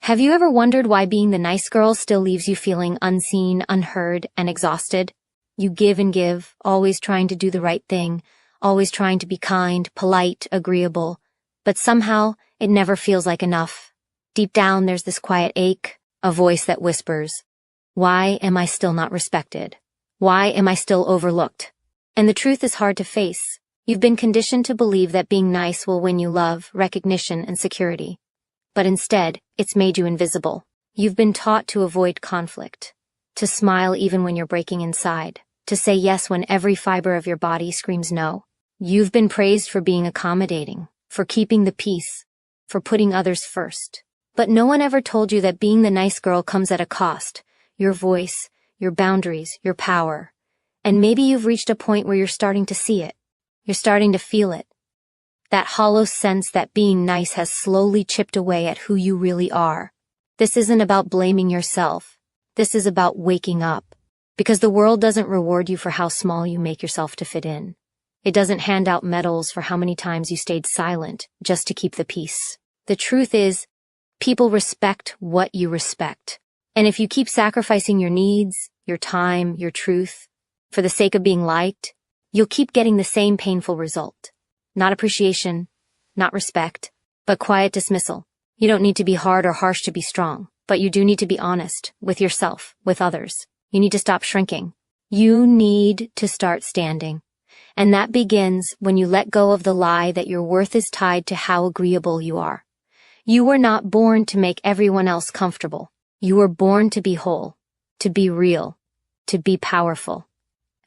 Have you ever wondered why being the nice girl still leaves you feeling unseen, unheard, and exhausted? You give and give, always trying to do the right thing, always trying to be kind, polite, agreeable, but somehow it never feels like enough. Deep down, there's this quiet ache, a voice that whispers, "Why am I still not respected? Why am I still overlooked?" And the truth is hard to face. You've been conditioned to believe that being nice will win you love, recognition, and security. But instead, it's made you invisible. You've been taught to avoid conflict, to smile even when you're breaking inside, to say yes when every fiber of your body screams no. You've been praised for being accommodating, for keeping the peace, for putting others first. But no one ever told you that being the nice girl comes at a cost. Your voice, your boundaries, your power. And maybe you've reached a point where you're starting to see it. You're starting to feel it. That hollow sense that being nice has slowly chipped away at who you really are. This isn't about blaming yourself. This is about waking up. Because the world doesn't reward you for how small you make yourself to fit in. It doesn't hand out medals for how many times you stayed silent just to keep the peace. The truth is, people respect what you respect. And if you keep sacrificing your needs, your time, your truth, for the sake of being liked, you'll keep getting the same painful result. Not appreciation, not respect, but quiet dismissal. You don't need to be hard or harsh to be strong, but you do need to be honest with yourself, with others. You need to stop shrinking. You need to start standing. And that begins when you let go of the lie that your worth is tied to how agreeable you are. You were not born to make everyone else comfortable. You were born to be whole, to be real, to be powerful.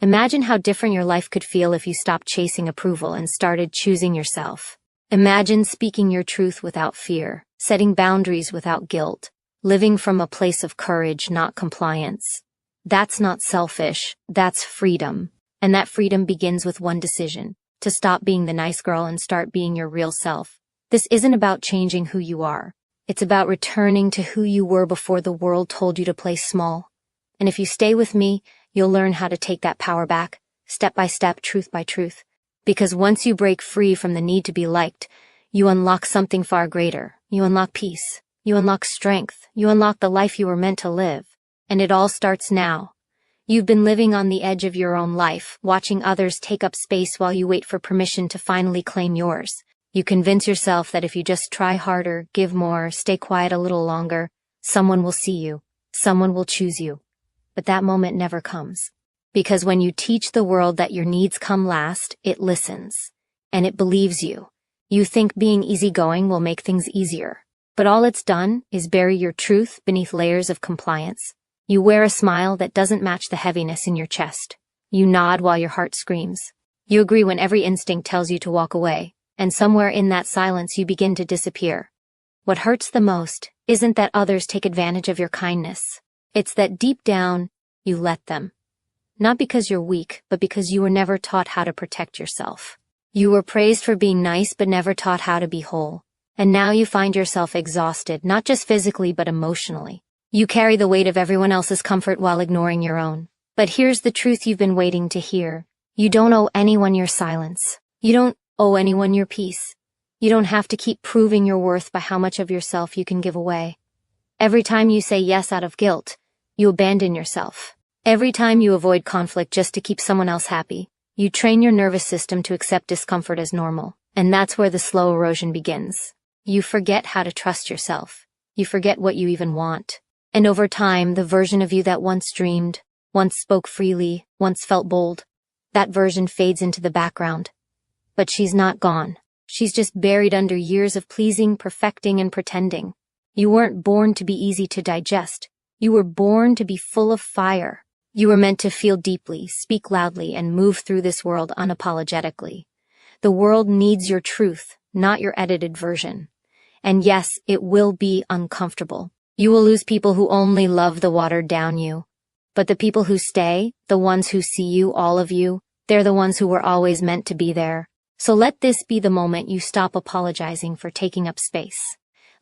Imagine how different your life could feel if you stopped chasing approval and started choosing yourself. Imagine speaking your truth without fear, setting boundaries without guilt, living from a place of courage, not compliance. That's not selfish, that's freedom. And that freedom begins with one decision, to stop being the nice girl and start being your real self. This isn't about changing who you are. It's about returning to who you were before the world told you to play small. And if you stay with me, you'll learn how to take that power back, step by step, truth by truth. Because once you break free from the need to be liked, you unlock something far greater. You unlock peace. You unlock strength. You unlock the life you were meant to live. And it all starts now. You've been living on the edge of your own life, watching others take up space while you wait for permission to finally claim yours. You convince yourself that if you just try harder, give more, stay quiet a little longer, someone will see you. Someone will choose you. But that moment never comes. Because when you teach the world that your needs come last, it listens. And it believes you. You think being easygoing will make things easier. But all it's done is bury your truth beneath layers of compliance. You wear a smile that doesn't match the heaviness in your chest. You nod while your heart screams. You agree when every instinct tells you to walk away. And somewhere in that silence you begin to disappear. What hurts the most isn't that others take advantage of your kindness. It's that deep down, you let them. Not because you're weak, but because you were never taught how to protect yourself. You were praised for being nice, but never taught how to be whole. And now you find yourself exhausted, not just physically, but emotionally. You carry the weight of everyone else's comfort while ignoring your own. But here's the truth you've been waiting to hear. You don't owe anyone your silence. You don't owe anyone your peace. You don't have to keep proving your worth by how much of yourself you can give away. Every time you say yes out of guilt, you abandon yourself. Every time you avoid conflict just to keep someone else happy, you train your nervous system to accept discomfort as normal. And that's where the slow erosion begins. You forget how to trust yourself. You forget what you even want. And over time, the version of you that once dreamed, once spoke freely, once felt bold, that version fades into the background. But she's not gone. She's just buried under years of pleasing, perfecting, and pretending. You weren't born to be easy to digest. You were born to be full of fire. You were meant to feel deeply, speak loudly, and move through this world unapologetically. The world needs your truth, not your edited version. And yes, it will be uncomfortable. You will lose people who only love the watered down you. But the people who stay, the ones who see you, all of you, they're the ones who were always meant to be there. So let this be the moment you stop apologizing for taking up space.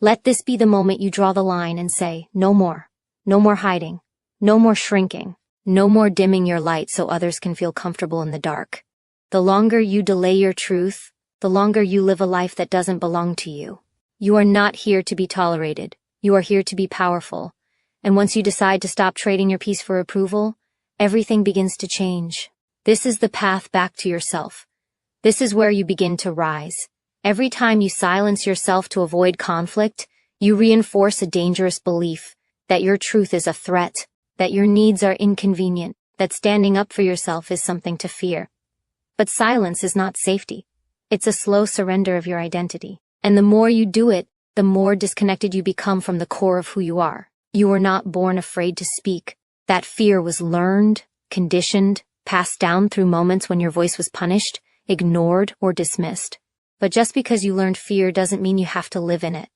Let this be the moment you draw the line and say, no more. No more hiding. No more shrinking. No more dimming your light so others can feel comfortable in the dark. The longer you delay your truth, the longer you live a life that doesn't belong to you. You are not here to be tolerated. You are here to be powerful. And once you decide to stop trading your peace for approval, everything begins to change. This is the path back to yourself. This is where you begin to rise. Every time you silence yourself to avoid conflict, you reinforce a dangerous belief that your truth is a threat, that your needs are inconvenient, that standing up for yourself is something to fear. But silence is not safety. It's a slow surrender of your identity. And the more you do it, the more disconnected you become from the core of who you are. You were not born afraid to speak. That fear was learned, conditioned, passed down through moments when your voice was punished, ignored, or dismissed. But just because you learned fear doesn't mean you have to live in it.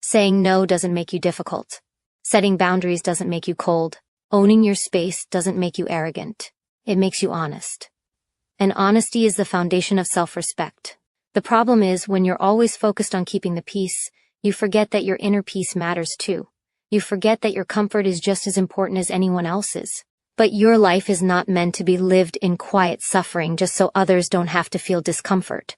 Saying no doesn't make you difficult. Setting boundaries doesn't make you cold. Owning your space doesn't make you arrogant. It makes you honest. And honesty is the foundation of self-respect. The problem is, when you're always focused on keeping the peace, you forget that your inner peace matters too. You forget that your comfort is just as important as anyone else's. But your life is not meant to be lived in quiet suffering just so others don't have to feel discomfort.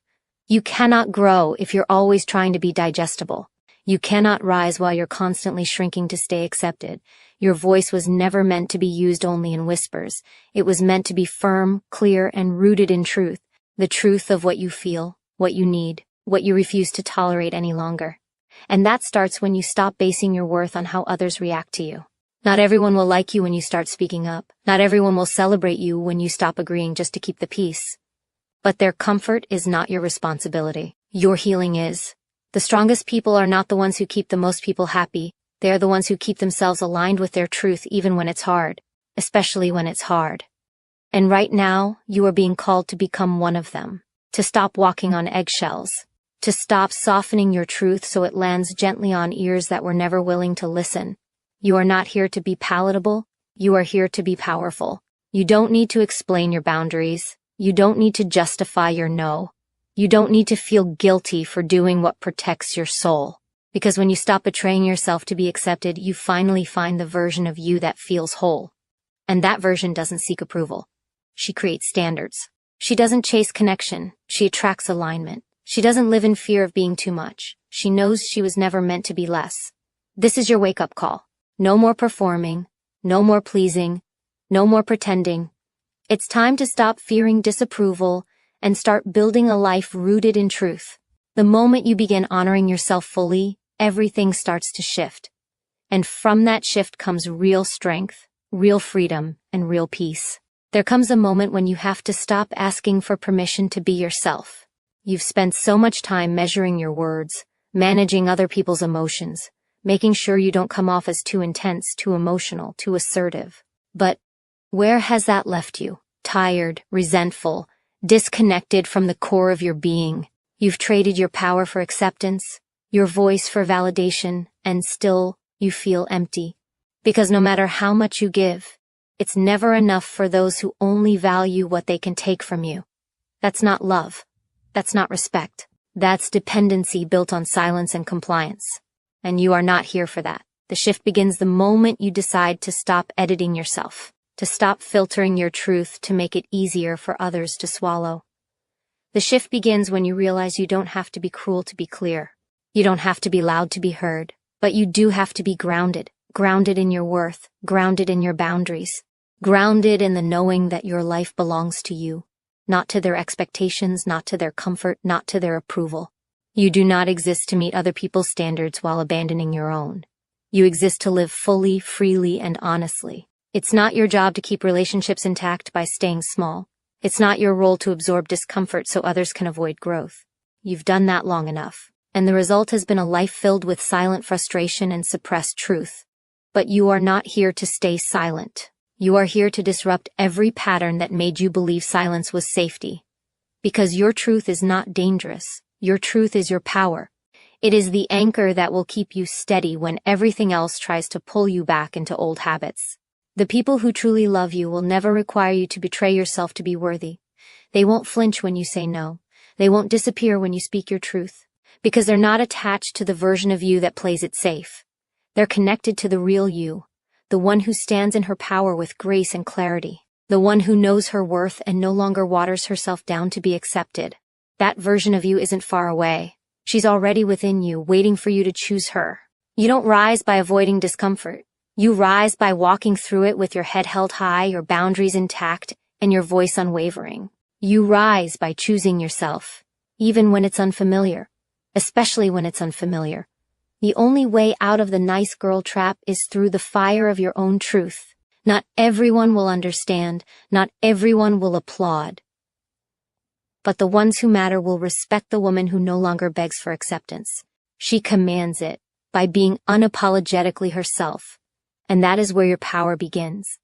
You cannot grow if you're always trying to be digestible. You cannot rise while you're constantly shrinking to stay accepted. Your voice was never meant to be used only in whispers. It was meant to be firm, clear, and rooted in truth. The truth of what you feel, what you need, what you refuse to tolerate any longer. And that starts when you stop basing your worth on how others react to you. Not everyone will like you when you start speaking up. Not everyone will celebrate you when you stop agreeing just to keep the peace. But their comfort is not your responsibility. Your healing is. The strongest people are not the ones who keep the most people happy. They are the ones who keep themselves aligned with their truth even when it's hard, especially when it's hard. And right now, you are being called to become one of them. To stop walking on eggshells. To stop softening your truth so it lands gently on ears that were never willing to listen. You are not here to be palatable. You are here to be powerful. You don't need to explain your boundaries. You don't need to justify your no. You don't need to feel guilty for doing what protects your soul. Because when you stop betraying yourself to be accepted, you finally find the version of you that feels whole. And that version doesn't seek approval. She creates standards. She doesn't chase connection. She attracts alignment. She doesn't live in fear of being too much. She knows she was never meant to be less. This is your wake-up call. No more performing. No more pleasing. No more pretending. It's time to stop fearing disapproval and start building a life rooted in truth. The moment you begin honoring yourself fully, everything starts to shift. And from that shift comes real strength, real freedom, and real peace. There comes a moment when you have to stop asking for permission to be yourself. You've spent so much time measuring your words, managing other people's emotions, making sure you don't come off as too intense, too emotional, too assertive. But where has that left you? Tired, resentful, disconnected from the core of your being. You've traded your power for acceptance, your voice for validation, and still you feel empty. Because no matter how much you give, it's never enough for those who only value what they can take from you. That's not love. That's not respect. That's dependency built on silence and compliance. And you are not here for that. The shift begins the moment you decide to stop editing yourself, to stop filtering your truth to make it easier for others to swallow. The shift begins when you realize you don't have to be cruel to be clear. You don't have to be loud to be heard, but you do have to be grounded. Grounded in your worth, grounded in your boundaries, grounded in the knowing that your life belongs to you, not to their expectations, not to their comfort, not to their approval. You do not exist to meet other people's standards while abandoning your own. You exist to live fully, freely, and honestly. It's not your job to keep relationships intact by staying small. It's not your role to absorb discomfort so others can avoid growth. You've done that long enough, and the result has been a life filled with silent frustration and suppressed truth. But you are not here to stay silent. You are here to disrupt every pattern that made you believe silence was safety. Because your truth is not dangerous. Your truth is your power. It is the anchor that will keep you steady when everything else tries to pull you back into old habits. The people who truly love you will never require you to betray yourself to be worthy. They won't flinch when you say no. They won't disappear when you speak your truth. Because they're not attached to the version of you that plays it safe. They're connected to the real you, the one who stands in her power with grace and clarity, the one who knows her worth and no longer waters herself down to be accepted. That version of you isn't far away. She's already within you, waiting for you to choose her. You don't rise by avoiding discomfort. You rise by walking through it with your head held high, your boundaries intact, and your voice unwavering. You rise by choosing yourself, even when it's unfamiliar, especially when it's unfamiliar. The only way out of the nice girl trap is through the fire of your own truth. Not everyone will understand, not everyone will applaud. But the ones who matter will respect the woman who no longer begs for acceptance. She commands it by being unapologetically herself. And that is where your power begins.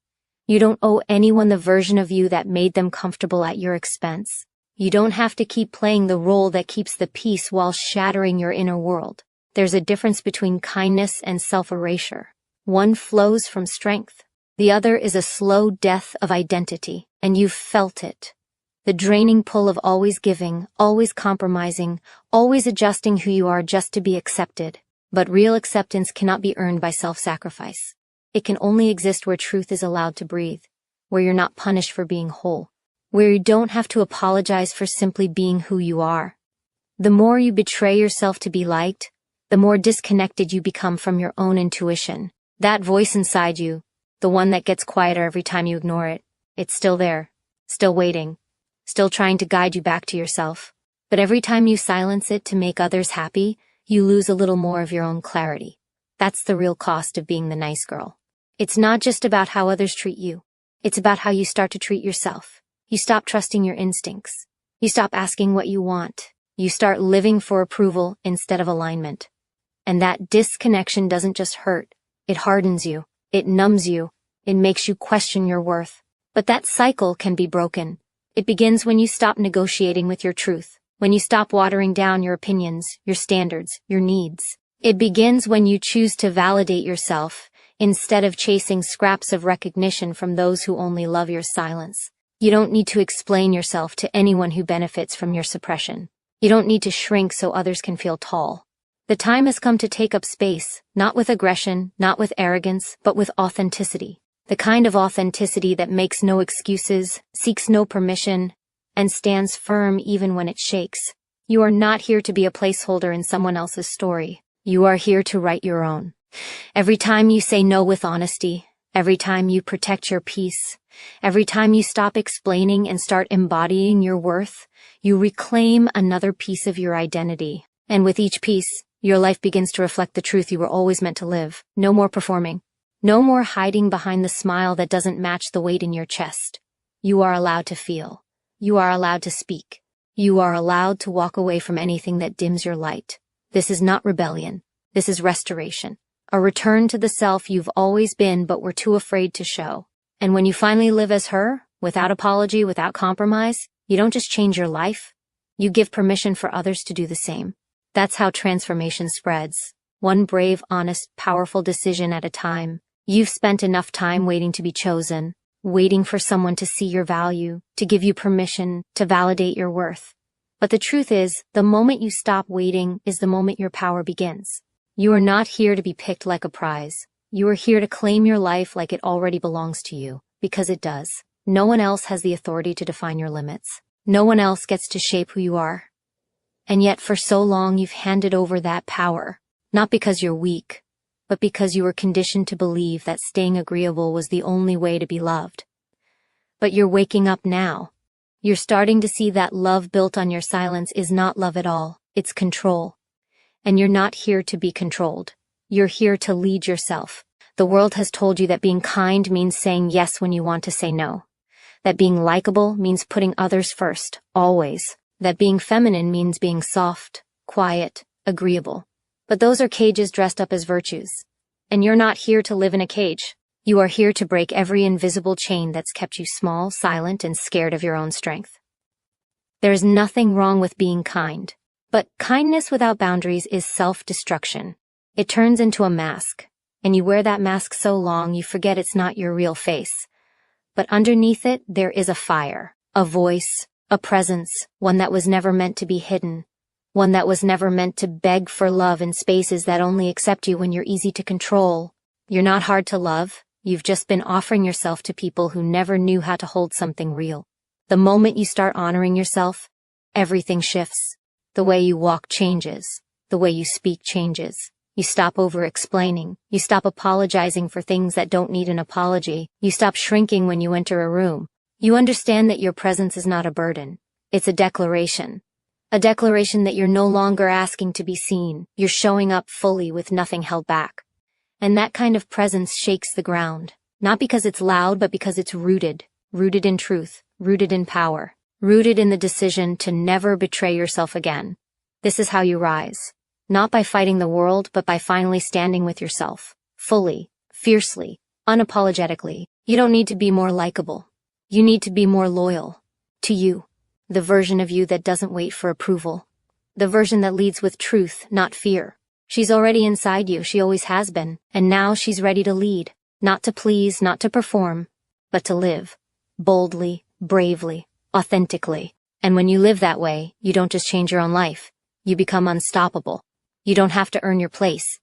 You don't owe anyone the version of you that made them comfortable at your expense. You don't have to keep playing the role that keeps the peace while shattering your inner world. There's a difference between kindness and self-erasure. One flows from strength. The other is a slow death of identity, and you've felt it. The draining pull of always giving, always compromising, always adjusting who you are just to be accepted. But real acceptance cannot be earned by self-sacrifice. It can only exist where truth is allowed to breathe, where you're not punished for being whole, where you don't have to apologize for simply being who you are. The more you betray yourself to be liked, the more disconnected you become from your own intuition. That voice inside you, the one that gets quieter every time you ignore it, it's still there, still waiting, still trying to guide you back to yourself. But every time you silence it to make others happy, you lose a little more of your own clarity. That's the real cost of being the nice girl. It's not just about how others treat you. It's about how you start to treat yourself. You stop trusting your instincts. You stop asking what you want. You start living for approval instead of alignment. And that disconnection doesn't just hurt. It hardens you. It numbs you. It makes you question your worth. But that cycle can be broken. It begins when you stop negotiating with your truth, when you stop watering down your opinions, your standards, your needs. It begins when you choose to validate yourself instead of chasing scraps of recognition from those who only love your silence. You don't need to explain yourself to anyone who benefits from your suppression. You don't need to shrink so others can feel tall. The time has come to take up space, not with aggression, not with arrogance, but with authenticity. The kind of authenticity that makes no excuses, seeks no permission, and stands firm even when it shakes. You are not here to be a placeholder in someone else's story. You are here to write your own. Every time you say no with honesty, every time you protect your peace, every time you stop explaining and start embodying your worth, you reclaim another piece of your identity. And with each piece, your life begins to reflect the truth you were always meant to live. No more performing. No more hiding behind the smile that doesn't match the weight in your chest. You are allowed to feel. You are allowed to speak. You are allowed to walk away from anything that dims your light. This is not rebellion. This is restoration. A return to the self you've always been but were too afraid to show. And when you finally live as her, without apology, without compromise, you don't just change your life. You give permission for others to do the same. That's how transformation spreads. One brave, honest, powerful decision at a time. You've spent enough time waiting to be chosen, waiting for someone to see your value, to give you permission, to validate your worth. But the truth is, the moment you stop waiting is the moment your power begins. You are not here to be picked like a prize. You are here to claim your life like it already belongs to you, because it does. No one else has the authority to define your limits. No one else gets to shape who you are. And yet for so long you've handed over that power, not because you're weak, but because you were conditioned to believe that staying agreeable was the only way to be loved. But you're waking up now. You're starting to see that love built on your silence is not love at all, it's control. And you're not here to be controlled. You're here to lead yourself. The world has told you that being kind means saying yes when you want to say no. That being likable means putting others first, always. That being feminine means being soft, quiet, agreeable. But those are cages dressed up as virtues. And you're not here to live in a cage. You are here to break every invisible chain that's kept you small, silent, and scared of your own strength. There's nothing wrong with being kind. But kindness without boundaries is self-destruction. It turns into a mask. And you wear that mask so long you forget it's not your real face. But underneath it, there is a fire, a voice, a presence, one that was never meant to be hidden, one that was never meant to beg for love in spaces that only accept you when you're easy to control. You're not hard to love, you've just been offering yourself to people who never knew how to hold something real. The moment you start honoring yourself, everything shifts. The way you walk changes, the way you speak changes, You stop over-explaining. You stop apologizing for things that don't need an apology. You stop shrinking when you enter a room. You understand that your presence is not a burden. It's a declaration. A declaration that you're no longer asking to be seen. You're showing up fully with nothing held back. And that kind of presence shakes the ground. Not because it's loud, but because it's rooted. Rooted in truth. Rooted in power. Rooted in the decision to never betray yourself again. This is how you rise. Not by fighting the world, but by finally standing with yourself. Fully, fiercely, unapologetically. You don't need to be more likable. You need to be more loyal. To you. The version of you that doesn't wait for approval. The version that leads with truth, not fear. She's already inside you, she always has been. And now she's ready to lead. Not to please, not to perform, but to live. Boldly, bravely, authentically. And when you live that way, you don't just change your own life. You become unstoppable. You don't have to earn your place.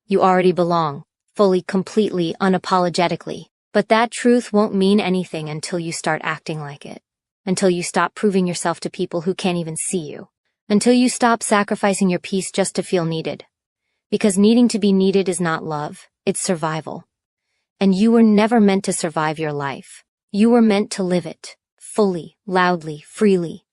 You already belong, fully, completely, unapologetically. But that truth won't mean anything until you start acting like it. Until you stop proving yourself to people who can't even see you. Until you stop sacrificing your peace just to feel needed. Because needing to be needed is not love, it's survival. And you were never meant to survive your life. You were meant to live it. Fully, loudly, freely.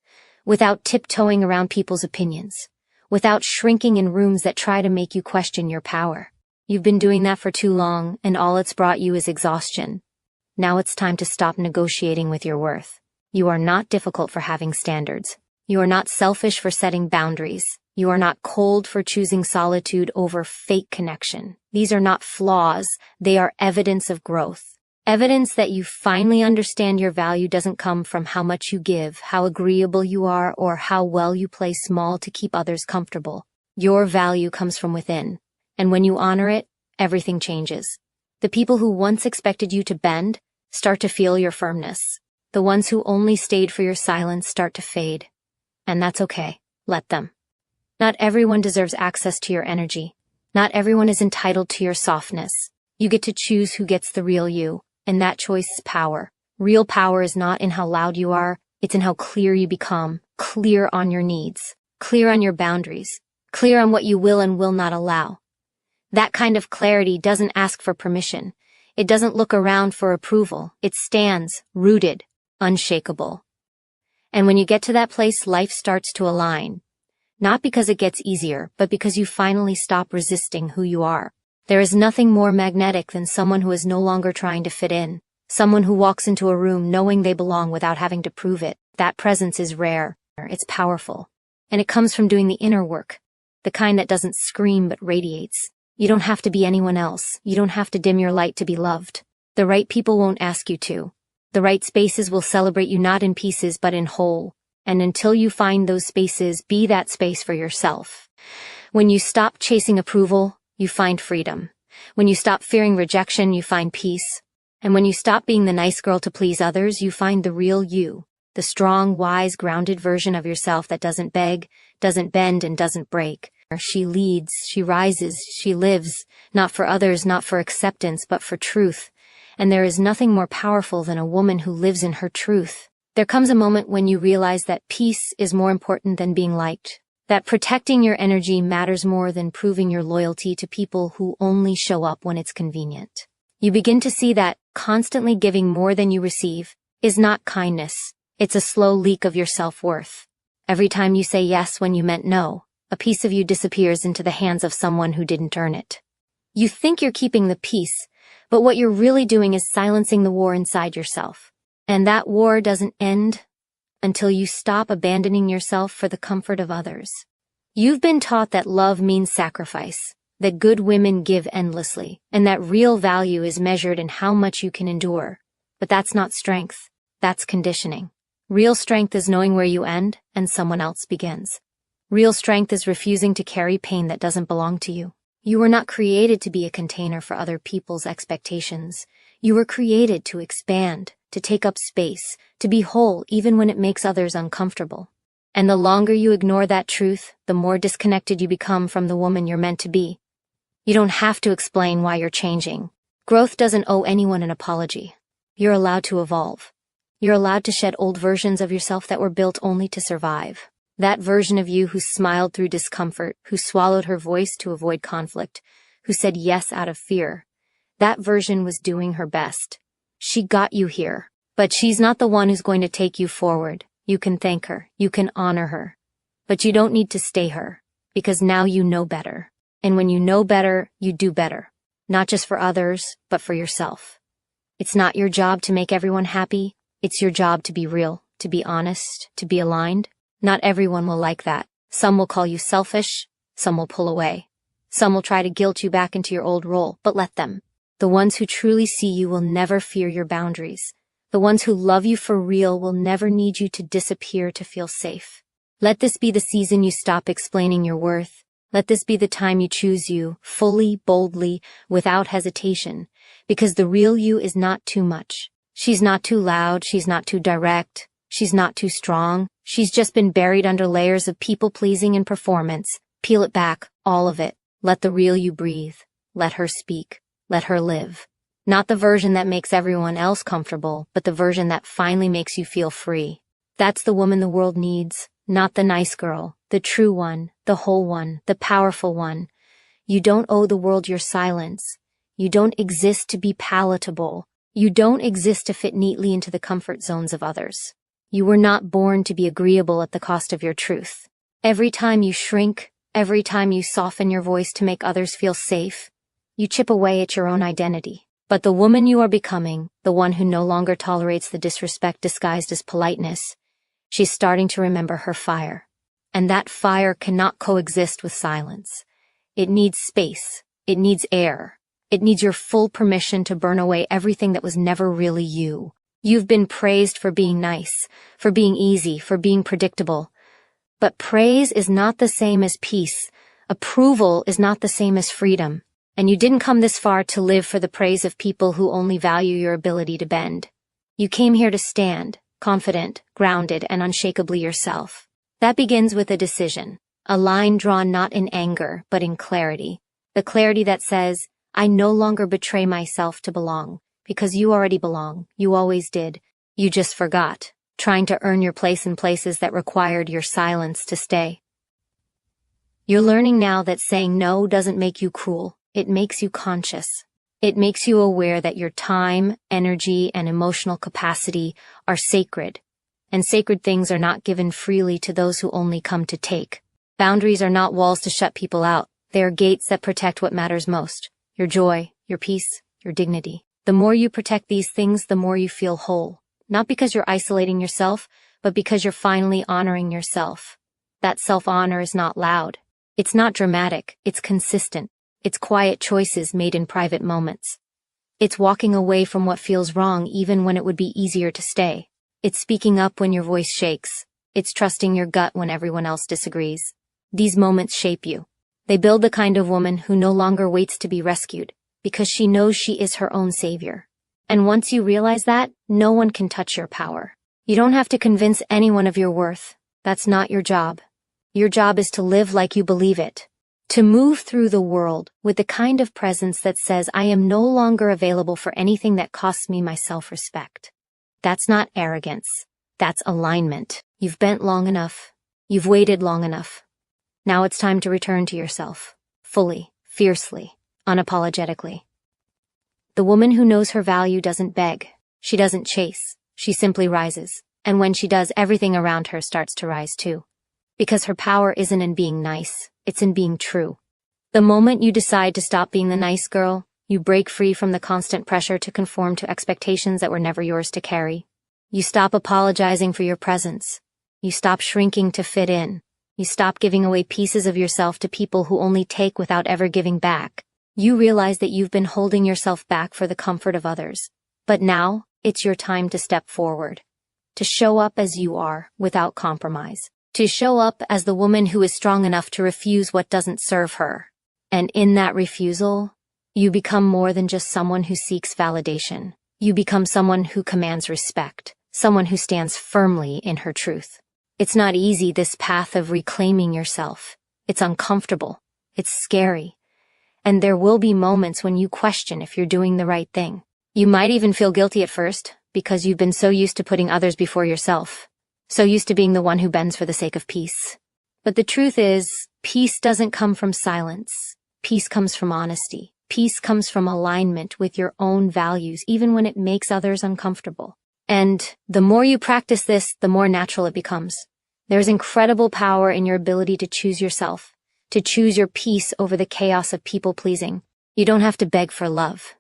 Without tiptoeing around people's opinions. Without shrinking in rooms that try to make you question your power. You've been doing that for too long, and all it's brought you is exhaustion. Now it's time to stop negotiating with your worth. You are not difficult for having standards. You are not selfish for setting boundaries. You are not cold for choosing solitude over fake connection. These are not flaws, they are evidence of growth. Evidence that you finally understand your value doesn't come from how much you give, how agreeable you are, or how well you play small to keep others comfortable. Your value comes from within. And when you honor it, everything changes. The people who once expected you to bend start to feel your firmness. The ones who only stayed for your silence start to fade. And that's okay. Let them. Not everyone deserves access to your energy. Not everyone is entitled to your softness. You get to choose who gets the real you. And that choice is power. Real power is not in how loud you are, it's in how clear you become, clear on your needs, clear on your boundaries, clear on what you will and will not allow. That kind of clarity doesn't ask for permission. It doesn't look around for approval. It stands, rooted, unshakable. And when you get to that place, life starts to align. Not because it gets easier, but because you finally stop resisting who you are. There is nothing more magnetic than someone who is no longer trying to fit in. Someone who walks into a room knowing they belong without having to prove it. That presence is rare. It's powerful. And it comes from doing the inner work. The kind that doesn't scream but radiates. You don't have to be anyone else. You don't have to dim your light to be loved. The right people won't ask you to. The right spaces will celebrate you not in pieces but in whole. And until you find those spaces, be that space for yourself. When you stop chasing approval, you find freedom. When you stop fearing rejection, you find peace. And when you stop being the nice girl to please others, you find the real you. The strong, wise, grounded version of yourself that doesn't beg, doesn't bend, and doesn't break. She leads, she rises, she lives, not for others, not for acceptance, but for truth. And there is nothing more powerful than a woman who lives in her truth. There comes a moment when you realize that peace is more important than being liked. That protecting your energy matters more than proving your loyalty to people who only show up when it's convenient. You begin to see that constantly giving more than you receive is not kindness. It's a slow leak of your self-worth. Every time you say yes when you meant no, a piece of you disappears into the hands of someone who didn't earn it. You think you're keeping the peace, but what you're really doing is silencing the war inside yourself. And that war doesn't end until you stop abandoning yourself for the comfort of others. You've been taught that love means sacrifice, that good women give endlessly, and that real value is measured in how much you can endure. But that's not strength, that's conditioning. Real strength is knowing where you end and someone else begins. Real strength is refusing to carry pain that doesn't belong to you. You were not created to be a container for other people's expectations. You were created to expand, to take up space, to be whole even when it makes others uncomfortable. And the longer you ignore that truth, the more disconnected you become from the woman you're meant to be. You don't have to explain why you're changing. Growth doesn't owe anyone an apology. You're allowed to evolve. You're allowed to shed old versions of yourself that were built only to survive. That version of you who smiled through discomfort, who swallowed her voice to avoid conflict, who said yes out of fear. That version was doing her best. She got you here. But she's not the one who's going to take you forward. You can thank her. You can honor her. But you don't need to stay her, because now you know better. And when you know better, you do better. Not just for others, but for yourself. It's not your job to make everyone happy. It's your job to be real, to be honest, to be aligned. Not everyone will like that. Some will call you selfish. Some will pull away. Some will try to guilt you back into your old role, but let them. The ones who truly see you will never fear your boundaries. The ones who love you for real will never need you to disappear to feel safe. Let this be the season you stop explaining your worth. Let this be the time you choose you, fully, boldly, without hesitation, because the real you is not too much. She's not too loud, she's not too direct, she's not too strong. She's just been buried under layers of people-pleasing and performance. Peel it back, all of it. Let the real you breathe. Let her speak. Let her live. Not the version that makes everyone else comfortable, but the version that finally makes you feel free. That's the woman the world needs, not the nice girl, the true one, the whole one, the powerful one. You don't owe the world your silence. You don't exist to be palatable. You don't exist to fit neatly into the comfort zones of others. You were not born to be agreeable at the cost of your truth. Every time you shrink, every time you soften your voice to make others feel safe, you chip away at your own identity. But the woman you are becoming, the one who no longer tolerates the disrespect disguised as politeness, she's starting to remember her fire. And that fire cannot coexist with silence. It needs space. It needs air. It needs your full permission to burn away everything that was never really you. You've been praised for being nice, for being easy, for being predictable. But praise is not the same as peace. Approval is not the same as freedom. And you didn't come this far to live for the praise of people who only value your ability to bend. You came here to stand, confident, grounded, and unshakably yourself. That begins with a decision, a line drawn not in anger, but in clarity. The clarity that says, I no longer betray myself to belong, because you already belong. You always did. You just forgot, trying to earn your place in places that required your silence to stay. You're learning now that saying no doesn't make you cruel. It makes you conscious. It makes you aware that your time, energy, and emotional capacity are sacred. And sacred things are not given freely to those who only come to take. Boundaries are not walls to shut people out. They are gates that protect what matters most. Your joy, your peace, your dignity. The more you protect these things, the more you feel whole. Not because you're isolating yourself, but because you're finally honoring yourself. That self-honor is not loud. It's not dramatic. It's consistent. It's quiet choices made in private moments. It's walking away from what feels wrong even when it would be easier to stay. It's speaking up when your voice shakes. It's trusting your gut when everyone else disagrees. These moments shape you. They build the kind of woman who no longer waits to be rescued, because she knows she is her own savior. And once you realize that, no one can touch your power. You don't have to convince anyone of your worth. That's not your job. Your job is to live like you believe it. To move through the world with the kind of presence that says, I am no longer available for anything that costs me my self-respect. That's not arrogance. That's alignment. You've bent long enough. You've waited long enough. Now it's time to return to yourself. Fully, fiercely, unapologetically. The woman who knows her value doesn't beg. She doesn't chase. She simply rises. And when she does, everything around her starts to rise too. Because her power isn't in being nice. It's in being true. The moment you decide to stop being the nice girl, you break free from the constant pressure to conform to expectations that were never yours to carry. You stop apologizing for your presence. You stop shrinking to fit in. You stop giving away pieces of yourself to people who only take without ever giving back. You realize that you've been holding yourself back for the comfort of others. But now, it's your time to step forward. To show up as you are, without compromise. To show up as the woman who is strong enough to refuse what doesn't serve her. And in that refusal, you become more than just someone who seeks validation. You become someone who commands respect. Someone who stands firmly in her truth. It's not easy, this path of reclaiming yourself. It's uncomfortable. It's scary. And there will be moments when you question if you're doing the right thing. You might even feel guilty at first, because you've been so used to putting others before yourself. So used to being the one who bends for the sake of peace. But the truth is, peace doesn't come from silence. Peace comes from honesty. Peace comes from alignment with your own values, even when it makes others uncomfortable. And the more you practice this, the more natural it becomes. There's incredible power in your ability to choose yourself, to choose your peace over the chaos of people-pleasing. You don't have to beg for love.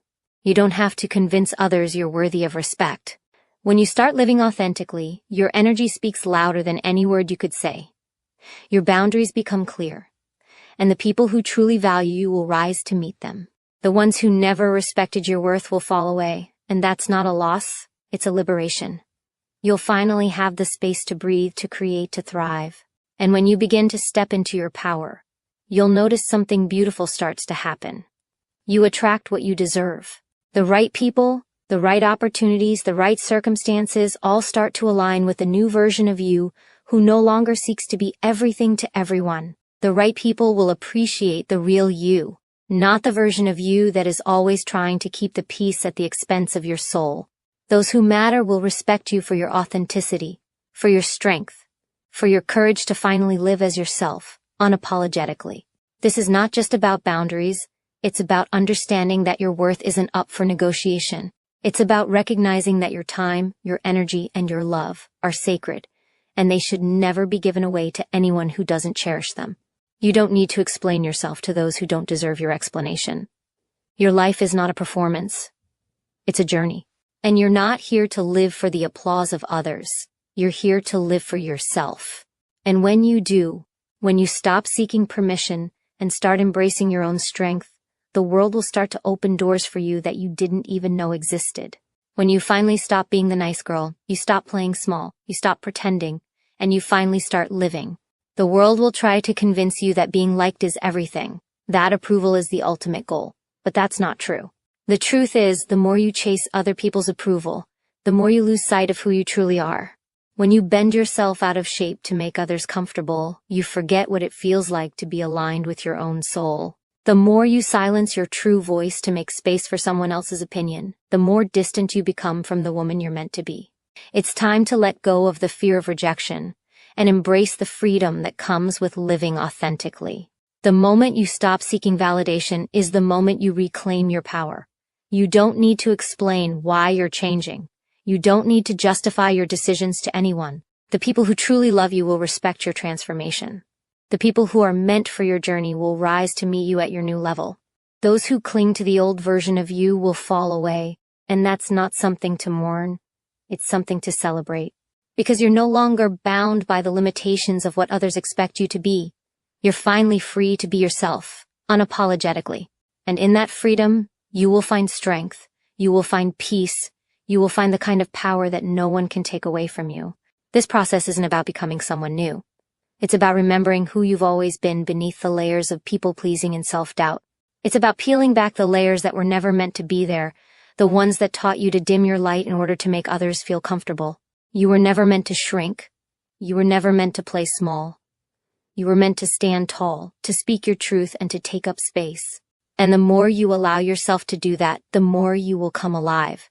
You don't have to convince others you're worthy of respect. When you start living authentically, your energy speaks louder than any word you could say. Your boundaries become clear, and the people who truly value you will rise to meet them. The ones who never respected your worth will fall away, and that's not a loss, it's a liberation. You'll finally have the space to breathe, to create, to thrive. And when you begin to step into your power, you'll notice something beautiful starts to happen. You attract what you deserve. The right people, the right opportunities, the right circumstances all start to align with a new version of you who no longer seeks to be everything to everyone. The right people will appreciate the real you, not the version of you that is always trying to keep the peace at the expense of your soul. Those who matter will respect you for your authenticity, for your strength, for your courage to finally live as yourself, unapologetically. This is not just about boundaries, it's about understanding that your worth isn't up for negotiation. It's about recognizing that your time, your energy, and your love are sacred, and they should never be given away to anyone who doesn't cherish them. You don't need to explain yourself to those who don't deserve your explanation. Your life is not a performance. It's a journey. And you're not here to live for the applause of others. You're here to live for yourself. And when you do, when you stop seeking permission and start embracing your own strength, the world will start to open doors for you that you didn't even know existed. When you finally stop being the nice girl, you stop playing small, you stop pretending, and you finally start living. The world will try to convince you that being liked is everything, that approval is the ultimate goal. But that's not true. The truth is, the more you chase other people's approval, the more you lose sight of who you truly are. When you bend yourself out of shape to make others comfortable, you forget what it feels like to be aligned with your own soul. The more you silence your true voice to make space for someone else's opinion, the more distant you become from the woman you're meant to be. It's time to let go of the fear of rejection and embrace the freedom that comes with living authentically. The moment you stop seeking validation is the moment you reclaim your power. You don't need to explain why you're changing. You don't need to justify your decisions to anyone. The people who truly love you will respect your transformation. The people who are meant for your journey will rise to meet you at your new level. Those who cling to the old version of you will fall away, and that's not something to mourn. It's something to celebrate. Because you're no longer bound by the limitations of what others expect you to be. You're finally free to be yourself, unapologetically. And in that freedom, you will find strength, you will find peace, you will find the kind of power that no one can take away from you. This process isn't about becoming someone new. It's about remembering who you've always been beneath the layers of people-pleasing and self-doubt. It's about peeling back the layers that were never meant to be there, the ones that taught you to dim your light in order to make others feel comfortable. You were never meant to shrink. You were never meant to play small. You were meant to stand tall, to speak your truth, and to take up space. And the more you allow yourself to do that, the more you will come alive.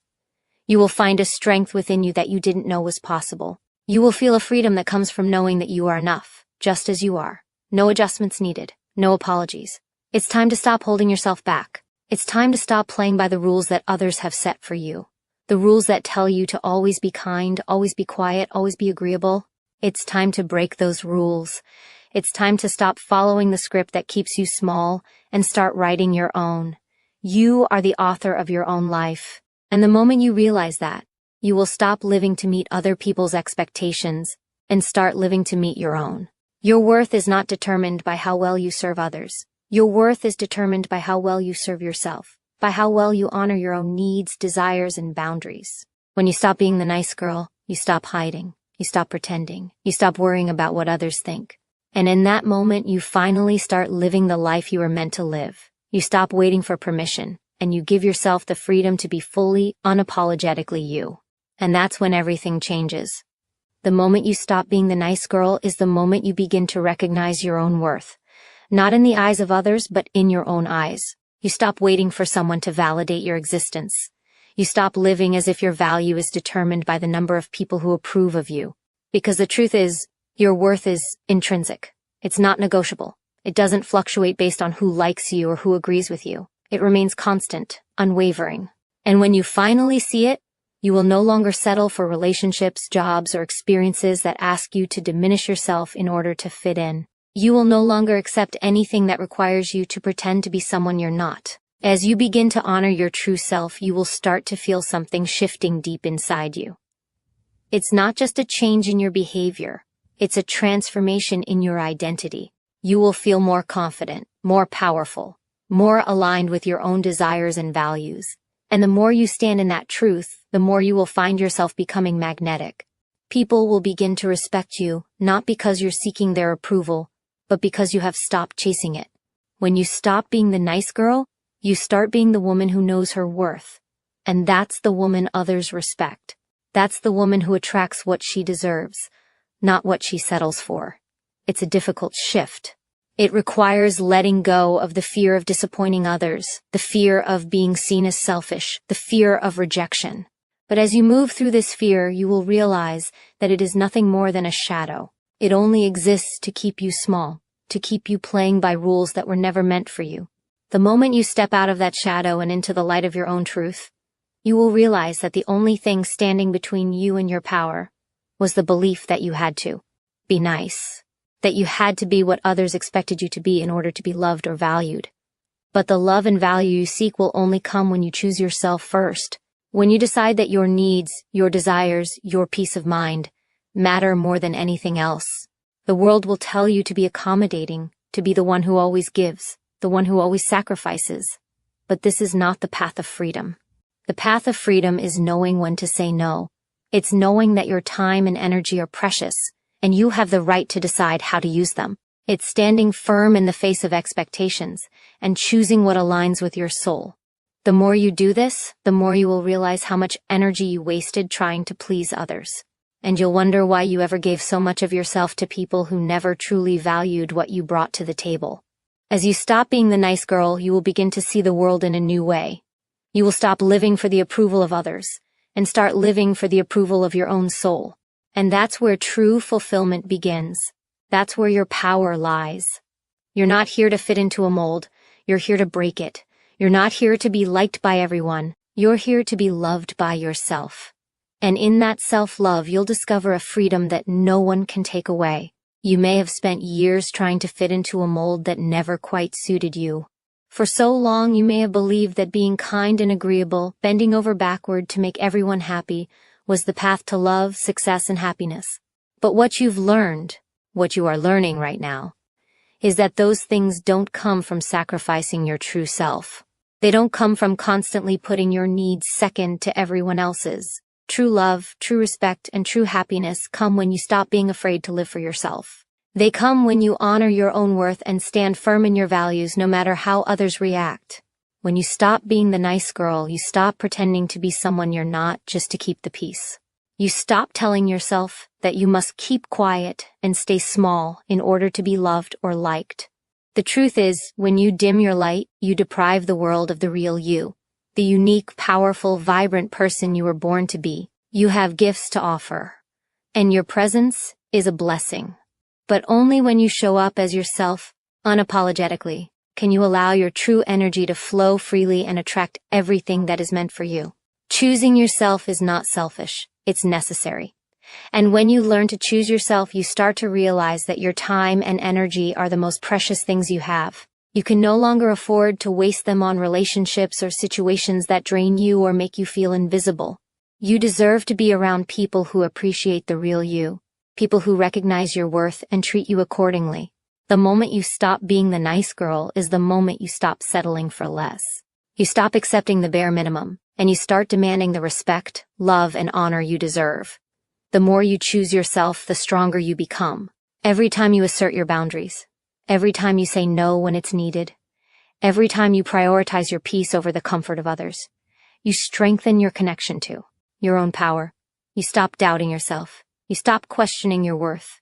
You will find a strength within you that you didn't know was possible. You will feel a freedom that comes from knowing that you are enough, just as you are. No adjustments needed, no apologies. It's time to stop holding yourself back. It's time to stop playing by the rules that others have set for you. The rules that tell you to always be kind, always be quiet, always be agreeable. It's time to break those rules. It's time to stop following the script that keeps you small and start writing your own. You are the author of your own life. And the moment you realize that, you will stop living to meet other people's expectations and start living to meet your own. Your worth is not determined by how well you serve others. Your worth is determined by how well you serve yourself, by how well you honor your own needs, desires, and boundaries. When you stop being the nice girl, you stop hiding, you stop pretending, you stop worrying about what others think. And in that moment, you finally start living the life you were meant to live. You stop waiting for permission, and you give yourself the freedom to be fully, unapologetically you. And that's when everything changes. The moment you stop being the nice girl is the moment you begin to recognize your own worth. Not in the eyes of others, but in your own eyes. You stop waiting for someone to validate your existence. You stop living as if your value is determined by the number of people who approve of you. Because the truth is, your worth is intrinsic. It's not negotiable. It doesn't fluctuate based on who likes you or who agrees with you. It remains constant, unwavering. And when you finally see it, you will no longer settle for relationships, jobs, or experiences that ask you to diminish yourself in order to fit in. You will no longer accept anything that requires you to pretend to be someone you're not. As you begin to honor your true self, you will start to feel something shifting deep inside you. It's not just a change in your behavior. It's a transformation in your identity. You will feel more confident, more powerful, more aligned with your own desires and values. And the more you stand in that truth, the more you will find yourself becoming magnetic. People will begin to respect you, not because you're seeking their approval, but because you have stopped chasing it. When you stop being the nice girl, you start being the woman who knows her worth. And that's the woman others respect. That's the woman who attracts what she deserves, not what she settles for. It's a difficult shift. It requires letting go of the fear of disappointing others, the fear of being seen as selfish, the fear of rejection. But as you move through this fear, you will realize that it is nothing more than a shadow. It only exists to keep you small, to keep you playing by rules that were never meant for you. The moment you step out of that shadow and into the light of your own truth, you will realize that the only thing standing between you and your power was the belief that you had to be nice, that you had to be what others expected you to be in order to be loved or valued. But the love and value you seek will only come when you choose yourself first, when you decide that your needs, your desires, your peace of mind matter more than anything else. The world will tell you to be accommodating, to be the one who always gives, the one who always sacrifices. But this is not the path of freedom. The path of freedom is knowing when to say no. It's knowing that your time and energy are precious, and you have the right to decide how to use them. It's standing firm in the face of expectations and choosing what aligns with your soul. The more you do this, the more you will realize how much energy you wasted trying to please others. And you'll wonder why you ever gave so much of yourself to people who never truly valued what you brought to the table. As you stop being the nice girl, you will begin to see the world in a new way. You will stop living for the approval of others and start living for the approval of your own soul. And that's where true fulfillment begins. That's where your power lies. You're not here to fit into a mold. You're here to break it. You're not here to be liked by everyone. You're here to be loved by yourself. And in that self-love, you'll discover a freedom that no one can take away. You may have spent years trying to fit into a mold that never quite suited you. For so long, you may have believed that being kind and agreeable, bending over backward to make everyone happy, was the path to love, success, and happiness. But what you've learned, what you are learning right now, is that those things don't come from sacrificing your true self. They don't come from constantly putting your needs second to everyone else's. True love, true respect, and true happiness come when you stop being afraid to live for yourself. They come when you honor your own worth and stand firm in your values no matter how others react. When you stop being the nice girl, you stop pretending to be someone you're not just to keep the peace. You stop telling yourself that you must keep quiet and stay small in order to be loved or liked. The truth is, when you dim your light, you deprive the world of the real you, the unique, powerful, vibrant person you were born to be. You have gifts to offer, and your presence is a blessing. But only when you show up as yourself, unapologetically, can you allow your true energy to flow freely and attract everything that is meant for you. Choosing yourself is not selfish, it's necessary. And when you learn to choose yourself, you start to realize that your time and energy are the most precious things you have. You can no longer afford to waste them on relationships or situations that drain you or make you feel invisible. You deserve to be around people who appreciate the real you, people who recognize your worth and treat you accordingly. The moment you stop being the nice girl is the moment you stop settling for less. You stop accepting the bare minimum, and you start demanding the respect, love, and honor you deserve. The more you choose yourself, the stronger you become. Every time you assert your boundaries, every time you say no when it's needed, every time you prioritize your peace over the comfort of others, you strengthen your connection to your own power. You stop doubting yourself. You stop questioning your worth.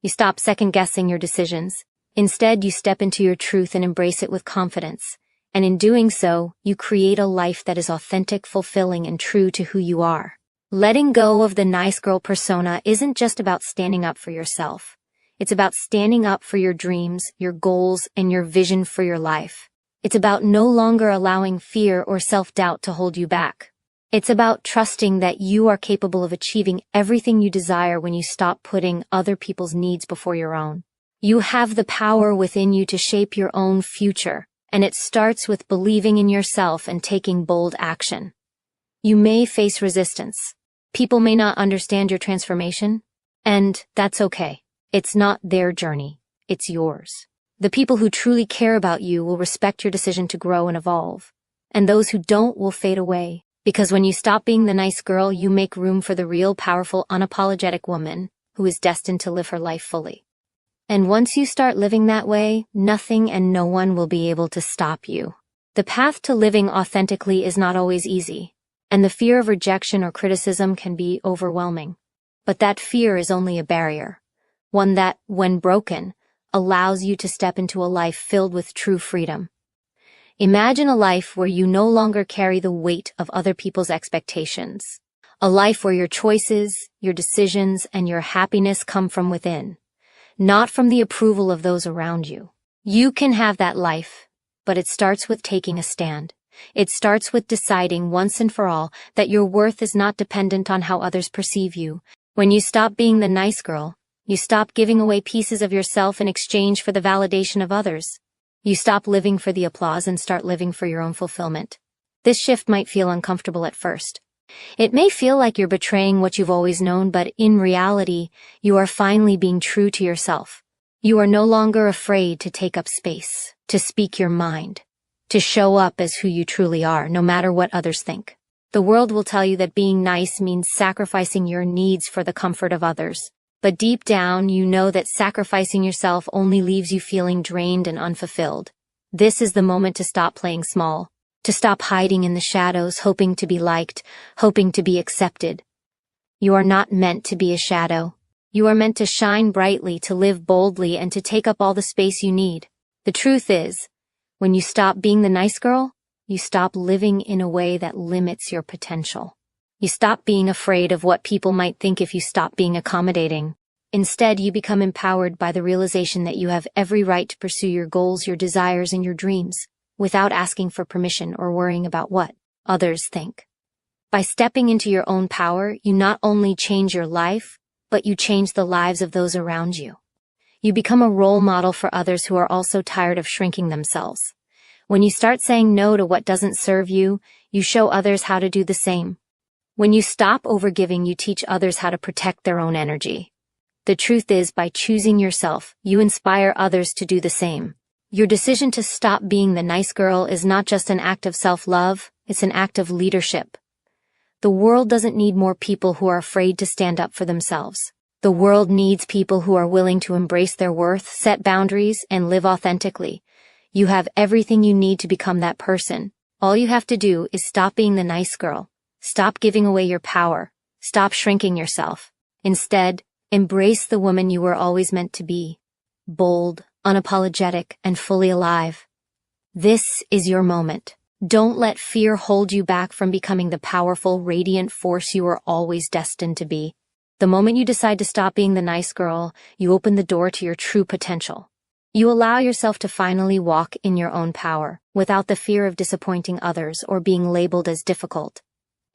You stop second-guessing your decisions. Instead, you step into your truth and embrace it with confidence. And in doing so, you create a life that is authentic, fulfilling, and true to who you are. Letting go of the nice girl persona isn't just about standing up for yourself. It's about standing up for your dreams, your goals, and your vision for your life. It's about no longer allowing fear or self-doubt to hold you back. It's about trusting that you are capable of achieving everything you desire when you stop putting other people's needs before your own. You have the power within you to shape your own future, and it starts with believing in yourself and taking bold action. You may face resistance. People may not understand your transformation, and that's okay. It's not their journey, it's yours. The people who truly care about you will respect your decision to grow and evolve, and those who don't will fade away. Because when you stop being the nice girl, you make room for the real, powerful, unapologetic woman who is destined to live her life fully. And once you start living that way, nothing and no one will be able to stop you. The path to living authentically is not always easy, and the fear of rejection or criticism can be overwhelming. But that fear is only a barrier, one that, when broken, allows you to step into a life filled with true freedom. Imagine a life where you no longer carry the weight of other people's expectations. A life where your choices, your decisions, and your happiness come from within, not from the approval of those around you. You can have that life, but it starts with taking a stand. It starts with deciding once and for all that your worth is not dependent on how others perceive you. When you stop being the nice girl, you stop giving away pieces of yourself in exchange for the validation of others. You stop living for the applause and start living for your own fulfillment. This shift might feel uncomfortable at first. It may feel like you're betraying what you've always known, but in reality, you are finally being true to yourself. You are no longer afraid to take up space, to speak your mind, to show up as who you truly are, no matter what others think. The world will tell you that being nice means sacrificing your needs for the comfort of others. But deep down, you know that sacrificing yourself only leaves you feeling drained and unfulfilled. This is the moment to stop playing small, to stop hiding in the shadows, hoping to be liked, hoping to be accepted. You are not meant to be a shadow. You are meant to shine brightly, to live boldly, and to take up all the space you need. The truth is, when you stop being the nice girl, you stop living in a way that limits your potential. You stop being afraid of what people might think if you stop being accommodating. Instead, you become empowered by the realization that you have every right to pursue your goals, your desires, and your dreams, without asking for permission or worrying about what others think. By stepping into your own power, you not only change your life, but you change the lives of those around you. You become a role model for others who are also tired of shrinking themselves. When you start saying no to what doesn't serve you, you show others how to do the same. When you stop overgiving, you teach others how to protect their own energy. The truth is, by choosing yourself, you inspire others to do the same. Your decision to stop being the nice girl is not just an act of self-love, it's an act of leadership. The world doesn't need more people who are afraid to stand up for themselves. The world needs people who are willing to embrace their worth, set boundaries, and live authentically. You have everything you need to become that person. All you have to do is stop being the nice girl. Stop giving away your power. Stop shrinking yourself. Instead, embrace the woman you were always meant to be. Bold, unapologetic, and fully alive. This is your moment. Don't let fear hold you back from becoming the powerful, radiant force you were always destined to be. The moment you decide to stop being the nice girl, you open the door to your true potential. You allow yourself to finally walk in your own power, without the fear of disappointing others or being labeled as difficult.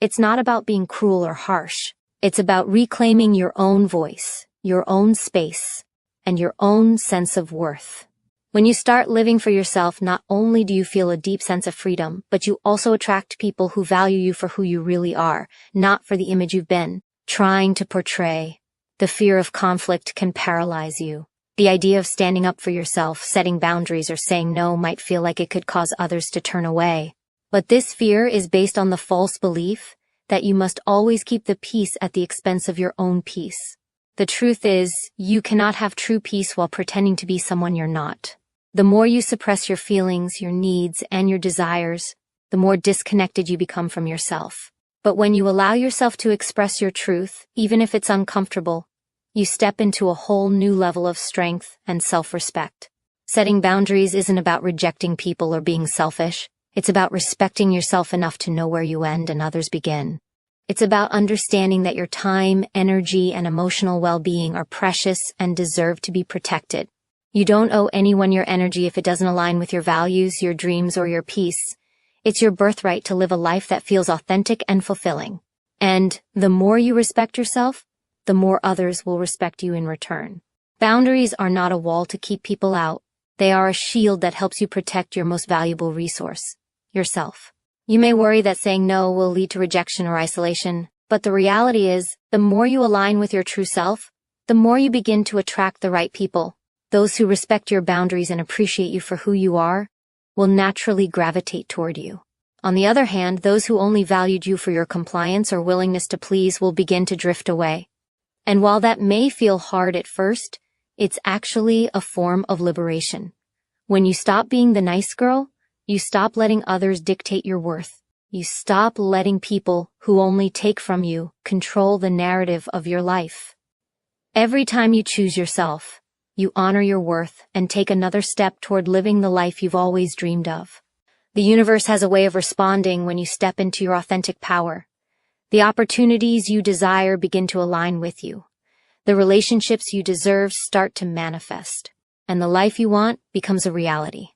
It's not about being cruel or harsh. It's about reclaiming your own voice, your own space, and your own sense of worth. When you start living for yourself, not only do you feel a deep sense of freedom, but you also attract people who value you for who you really are, not for the image you've been trying to portray. The fear of conflict can paralyze you. The idea of standing up for yourself, setting boundaries, or saying no might feel like it could cause others to turn away. But this fear is based on the false belief that you must always keep the peace at the expense of your own peace. The truth is, you cannot have true peace while pretending to be someone you're not. The more you suppress your feelings, your needs, and your desires, the more disconnected you become from yourself. But when you allow yourself to express your truth, even if it's uncomfortable, you step into a whole new level of strength and self-respect. Setting boundaries isn't about rejecting people or being selfish. It's about respecting yourself enough to know where you end and others begin. It's about understanding that your time, energy, and emotional well-being are precious and deserve to be protected. You don't owe anyone your energy if it doesn't align with your values, your dreams, or your peace. It's your birthright to live a life that feels authentic and fulfilling. And the more you respect yourself, the more others will respect you in return. Boundaries are not a wall to keep people out. They are a shield that helps you protect your most valuable resource, yourself. You may worry that saying no will lead to rejection or isolation, but the reality is, the more you align with your true self, the more you begin to attract the right people. Those who respect your boundaries and appreciate you for who you are will naturally gravitate toward you. On the other hand, those who only valued you for your compliance or willingness to please will begin to drift away. And while that may feel hard at first, it's actually a form of liberation. When you stop being the nice girl, you stop letting others dictate your worth. You stop letting people who only take from you control the narrative of your life. Every time you choose yourself, you honor your worth and take another step toward living the life you've always dreamed of. The universe has a way of responding when you step into your authentic power. The opportunities you desire begin to align with you. The relationships you deserve start to manifest. And the life you want becomes a reality.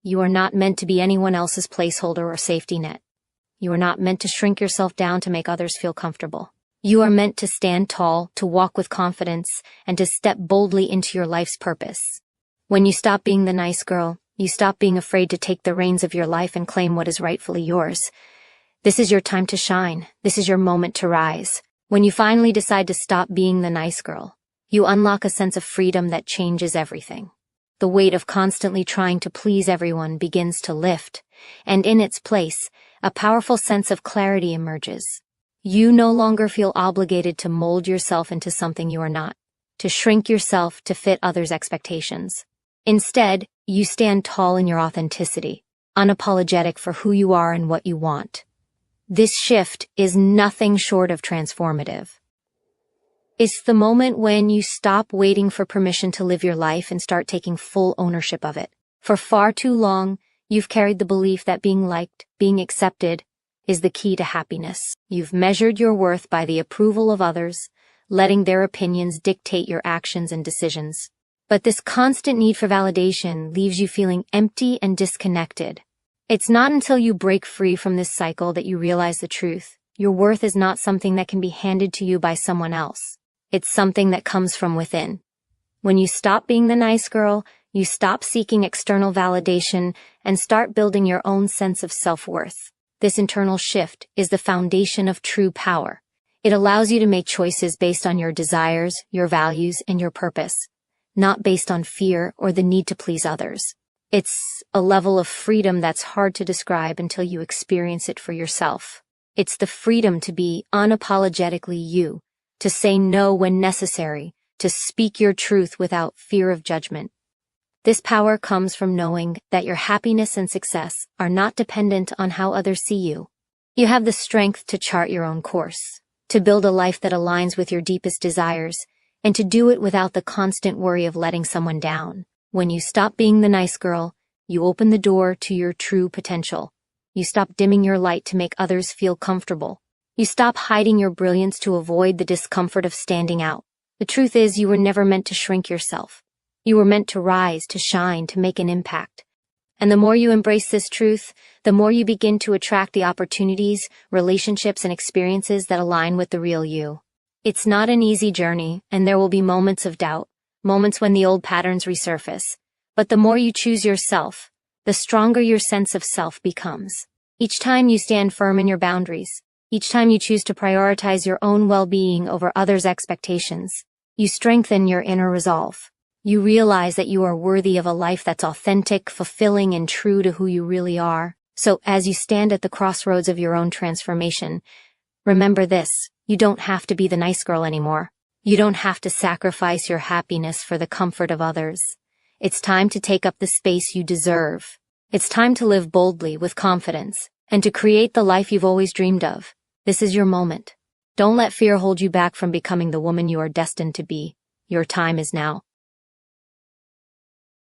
You are not meant to be anyone else's placeholder or safety net. You are not meant to shrink yourself down to make others feel comfortable. You are meant to stand tall, to walk with confidence, and to step boldly into your life's purpose. When you stop being the nice girl, you stop being afraid to take the reins of your life and claim what is rightfully yours. This is your time to shine. This is your moment to rise. When you finally decide to stop being the nice girl, you unlock a sense of freedom that changes everything. The weight of constantly trying to please everyone begins to lift, and in its place, a powerful sense of clarity emerges. You no longer feel obligated to mold yourself into something you are not, to shrink yourself to fit others' expectations. Instead, you stand tall in your authenticity, unapologetic for who you are and what you want. This shift is nothing short of transformative. It's the moment when you stop waiting for permission to live your life and start taking full ownership of it. For far too long, you've carried the belief that being liked, being accepted, is the key to happiness. You've measured your worth by the approval of others, letting their opinions dictate your actions and decisions. But this constant need for validation leaves you feeling empty and disconnected. It's not until you break free from this cycle that you realize the truth. Your worth is not something that can be handed to you by someone else. It's something that comes from within. When you stop being the nice girl, you stop seeking external validation and start building your own sense of self-worth. This internal shift is the foundation of true power. It allows you to make choices based on your desires, your values, and your purpose, not based on fear or the need to please others. It's a level of freedom that's hard to describe until you experience it for yourself. It's the freedom to be unapologetically you, to say no when necessary, to speak your truth without fear of judgment. This power comes from knowing that your happiness and success are not dependent on how others see you. You have the strength to chart your own course, to build a life that aligns with your deepest desires, and to do it without the constant worry of letting someone down. When you stop being the nice girl, you open the door to your true potential. You stop dimming your light to make others feel comfortable. You stop hiding your brilliance to avoid the discomfort of standing out. The truth is, you were never meant to shrink yourself. You were meant to rise, to shine, to make an impact. And the more you embrace this truth, the more you begin to attract the opportunities, relationships, and experiences that align with the real you. It's not an easy journey, and there will be moments of doubt, moments when the old patterns resurface. But the more you choose yourself, the stronger your sense of self becomes. Each time you stand firm in your boundaries, each time you choose to prioritize your own well-being over others' expectations, you strengthen your inner resolve. You realize that you are worthy of a life that's authentic, fulfilling, and true to who you really are. So as you stand at the crossroads of your own transformation, remember this: you don't have to be the nice girl anymore. You don't have to sacrifice your happiness for the comfort of others. It's time to take up the space you deserve. It's time to live boldly with confidence and to create the life you've always dreamed of. This is your moment. Don't let fear hold you back from becoming the woman you are destined to be. Your time is now.